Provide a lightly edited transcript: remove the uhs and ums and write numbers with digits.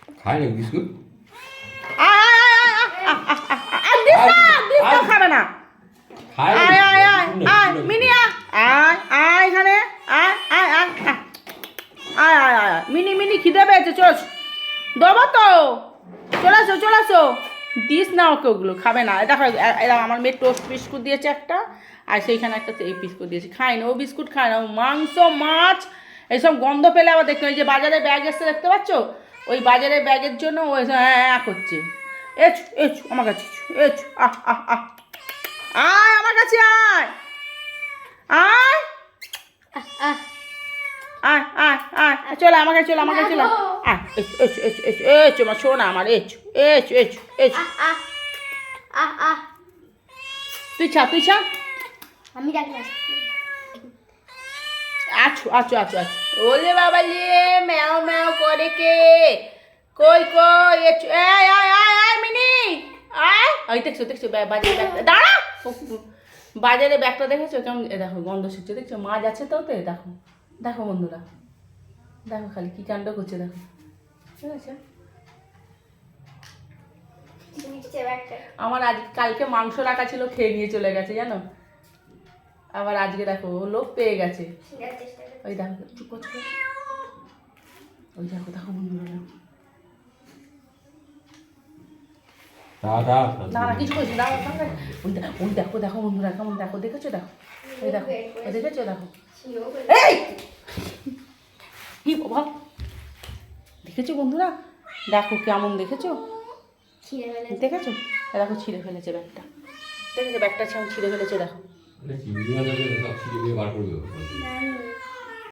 খায় না বিস্কুট? খাবে না। আয় আয় আয় আয় মিনি আয় আয় এখানে আয় আয় আয় আয় আয় আয় মিনি মিনি খিদে পেয়েছে চোস দেবো তো চলে আসো দিস না ওকে ওগুলো খাবে না। দেখো এরা আমার মেয়ে টোস্ট বিস্কুট দিয়েছে একটা আর সেইখানে একটা এই বিস্কুট দিয়েছে খায় না ও বিস্কুট খায় না মাংস মাছ এইসব গন্ধ পেলে আবার দেখতে ওই যে বাজারে ব্যাগ এসছে দেখতে পাচ্ছ ওই বাজারের ব্যাগের জন্য ও হ্যাঁ করছে এচ এচ আমার কাছে এচ আহ আহ আহ আয় আমার কাছে আয় আয় আয় আয় আয় চলে আমাকে চলে আমাকে চলে আয় S S S S S আমার শোনা আমার এচ এচ এচ এচ তুই ছা আমি ডাকি আছো আছো আছো আছো ওলে বাবা লে ম্যাও ম্যাও করে কে কই কই এচো আয় আয় আয় আয় মিনি আয় ওই দেখছো বাজারে ব্যাগটা দাঁড়া বাজারে ব্যাগটা দেখেছো কেমন দেখো গন্ধ শুকছে দেখছো মাছ আছে তো ওতে দেখো দেখো বন্ধুরা দেখো খালি কি কাণ্ড করছে দেখো ঠিক আছে আমার আজ কালকে মাংস রাখা ছিল খেয়ে নিয়ে চলে গেছে জানো আবার আজকে দেখো ও লোক পেয়ে গেছে ওই দেখো চুপ করছো ওই দেখো দেখো বন্ধুরা না কিছু করছি না ওই দেখো দেখো বন্ধুরা কেমন দেখো দেখেছো দেখো ওই দেখো ওই দেখেছো দেখো এই কি বাবা দেখেছো বন্ধুরা দেখো কেমন দেখেছো দেখেছো দেখো ছিঁড়ে ফেলেছে ব্যাগটা দেখেছো ব্যাগটা ছিঁড়ে ফেলেছে দেখো